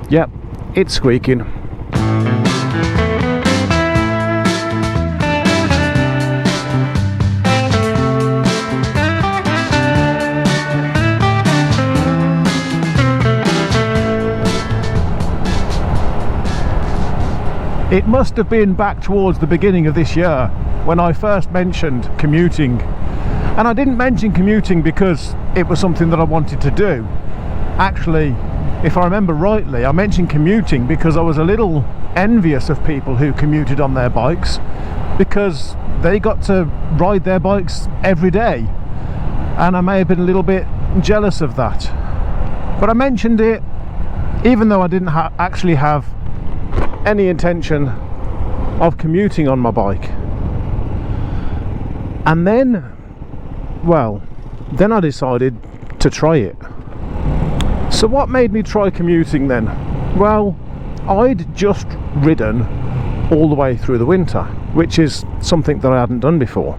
Yep, it's squeaking. It must have been back towards the beginning of this year when I first mentioned commuting. And I didn't mention commuting because it was something that I wanted to do. Actually, if I remember rightly, I mentioned commuting because I was a little envious of people who commuted on their bikes, because they got to ride their bikes every day. And I may have been a little bit jealous of that. But I mentioned it even though I didn't actually have any intention of commuting on my bike. And then, well, then I decided to try it. So what made me try commuting then? Well, I'd just ridden all the way through the winter, which is something that I hadn't done before.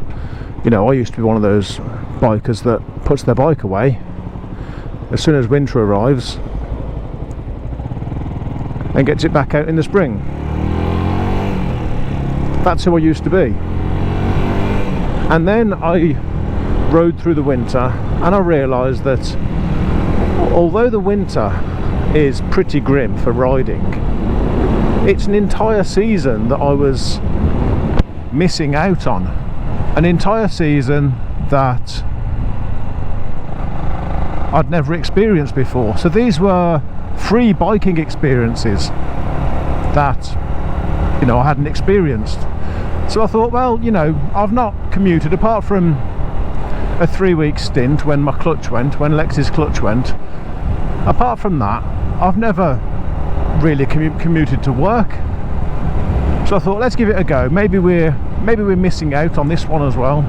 You know, I used to be one of those bikers that puts their bike away as soon as winter arrives and gets it back out in the spring. That's who I used to be. And then I rode through the winter and I realised that although the winter is pretty grim for riding, it's an entire season that I was missing out on. An entire season that I'd never experienced before. So these were free biking experiences that, you know, I hadn't experienced. So I thought, well, you know, I've not commuted apart from a 3-week stint when my clutch went, when Lexi's clutch went. Apart from that, I've never really commuted to work. So I thought, let's give it a go. Maybe we're missing out on this one as well.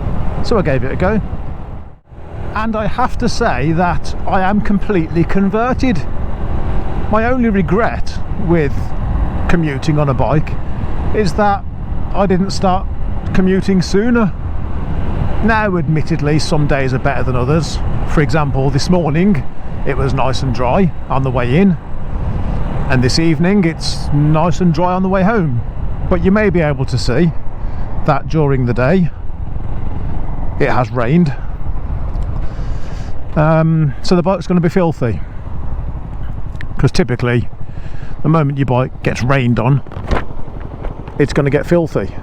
So I gave it a go. And I have to say that I am completely converted. My only regret with commuting on a bike is that I didn't start commuting sooner. Now, admittedly, some days are better than others. For example, this morning it was nice and dry on the way in, and this evening it's nice and dry on the way home. But you may be able to see that during the day it has rained. So the bike's going to be filthy, because typically the moment your bike gets rained on, it's going to get filthy.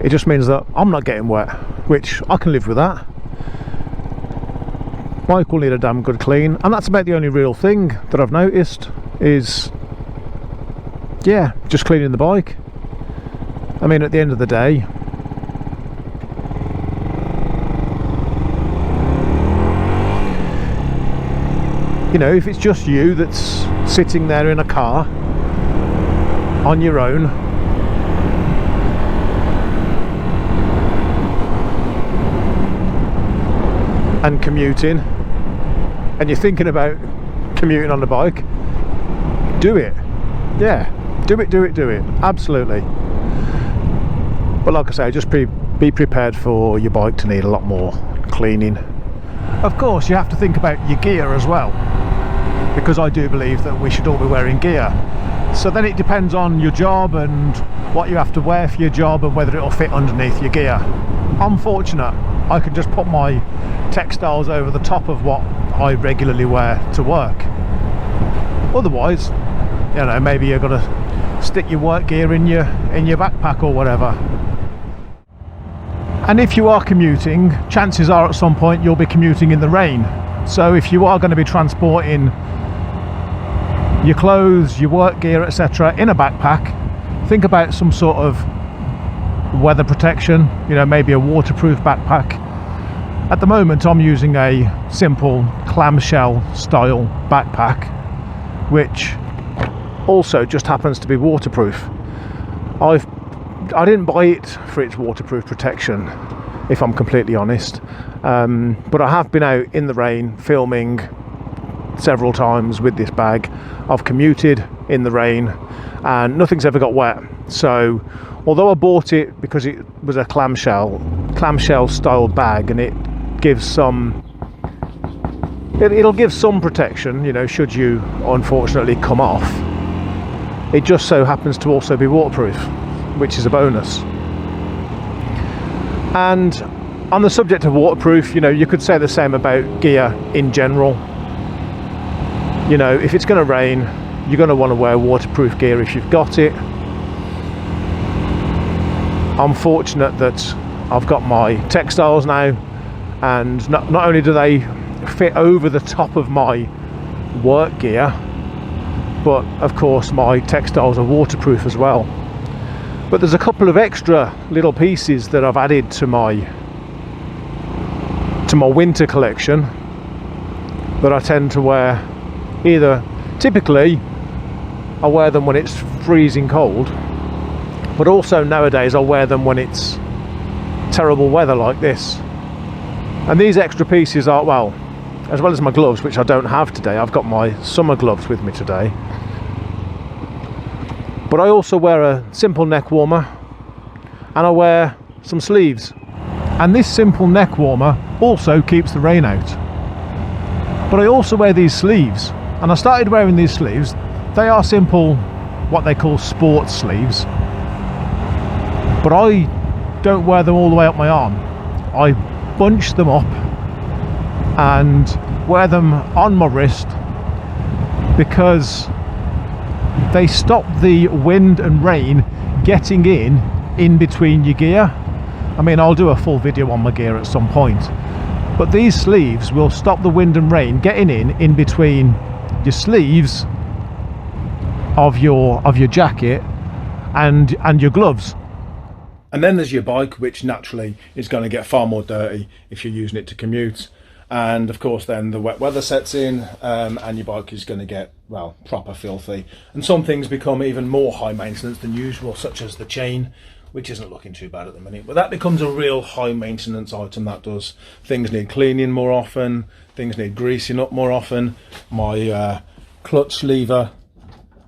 It just means that I'm not getting wet, which I can live with that. Bike will need a damn good clean, and that's about the only real thing that I've noticed is, yeah, just cleaning the bike. I mean, at the end of the day, you know, if it's just you that's sitting there in a car on your own, and commuting, and you're thinking about commuting on the bike, do it. Yeah, do it, absolutely. But like I say, just be prepared for your bike to need a lot more cleaning. Of course, you have to think about your gear as well, because I do believe that we should all be wearing gear. So then it depends on your job and what you have to wear for your job and whether it'll fit underneath your gear. I'm fortunate, I can just put my Textiles over the top of what I regularly wear to work. Otherwise, you know, maybe you've got to stick your work gear in your backpack or whatever. And if you are commuting, chances are at some point you'll be commuting in the rain. So if you are going to be transporting your clothes, your work gear, etc. in a backpack, think about some sort of weather protection, you know, maybe a waterproof backpack. At the moment I'm using a simple clamshell style backpack, which also just happens to be waterproof. I didn't buy it for its waterproof protection, if I'm completely honest, but I have been out in the rain filming several times with this bag. I've commuted in the rain and nothing's ever got wet. So although I bought it because it was a clamshell style bag and it gives some It'll give some protection, you know, should you unfortunately come off. It just so happens to also be waterproof, which is a bonus. And on the subject of waterproof, you know, you could say the same about gear in general. You know, if it's going to rain, you're going to want to wear waterproof gear if you've got it. I'm fortunate that I've got my Textiles now, and not only do they fit over the top of my work gear, but of course my Textiles are waterproof as well. But there's a couple of extra little pieces that I've added to my winter collection that I tend to wear. Typically I wear them when it's freezing cold, but also nowadays I wear them when it's terrible weather like this. And these extra pieces are, well as my gloves, which I don't have today. I've got my summer gloves with me today. But I also wear a simple neck warmer, and I wear some sleeves. And this simple neck warmer also keeps the rain out. But I also wear these sleeves, and I started wearing these sleeves. They are simple, what they call sports sleeves, but I don't wear them all the way up my arm. I bunch them up and wear them on my wrist, because they stop the wind and rain getting in between your gear. I mean, I'll do a full video on my gear at some point, but these sleeves will stop the wind and rain getting in between your sleeves of your jacket and your gloves. And then there's your bike, which naturally is going to get far more dirty if you're using it to commute. And of course then the wet weather sets in, and your bike is going to get, well, proper filthy. And some things become even more high maintenance than usual, such as the chain, which isn't looking too bad at the minute. But that becomes a real high maintenance item, that does. Things need cleaning more often, things need greasing up more often. My clutch lever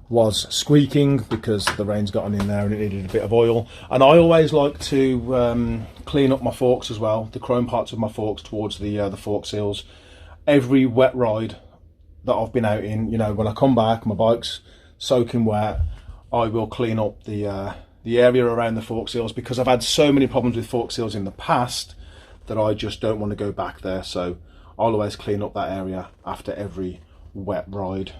was squeaking because the rain's gotten in there and it needed a bit of oil. And I always like to clean up my forks as well, the chrome parts of my forks towards the fork seals. Every wet ride that I've been out in, you know, when I come back, my bike's soaking wet, I will clean up the area around the fork seals, because I've had so many problems with fork seals in the past that I just don't want to go back there. So I'll always clean up that area after every wet ride.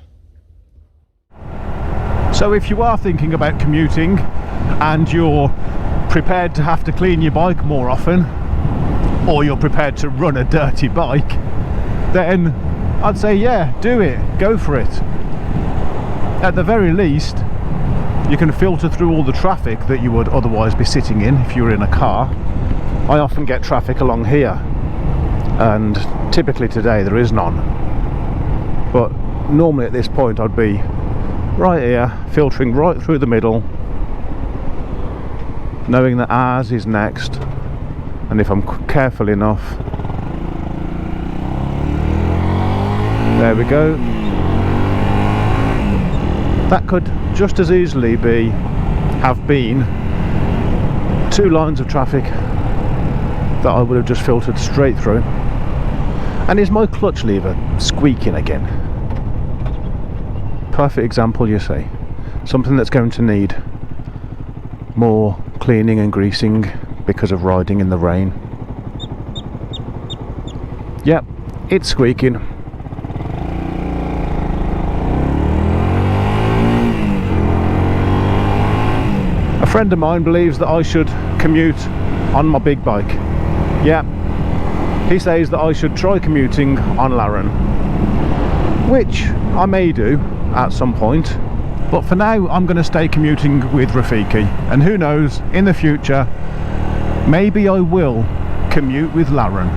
So if you are thinking about commuting and you're prepared to have to clean your bike more often, or you're prepared to run a dirty bike, then I'd say, yeah, do it, go for it. At the very least, you can filter through all the traffic that you would otherwise be sitting in if you were in a car. I often get traffic along here, and typically today there is none. But normally at this point I'd be right here, filtering right through the middle, knowing that ours is next, and if I'm careful enough, there we go. That could just as easily have been 2 lines of traffic that I would have just filtered straight through. And is my clutch lever squeaking again? Perfect example, you see. Something that's going to need more cleaning and greasing because of riding in the rain. Yep, it's squeaking. A friend of mine believes that I should commute on my big bike. Yeah, he says that I should try commuting on Larren, which I may do at some point, but for now I'm going to stay commuting with Rafiki, and who knows, in the future maybe I will commute with Larren.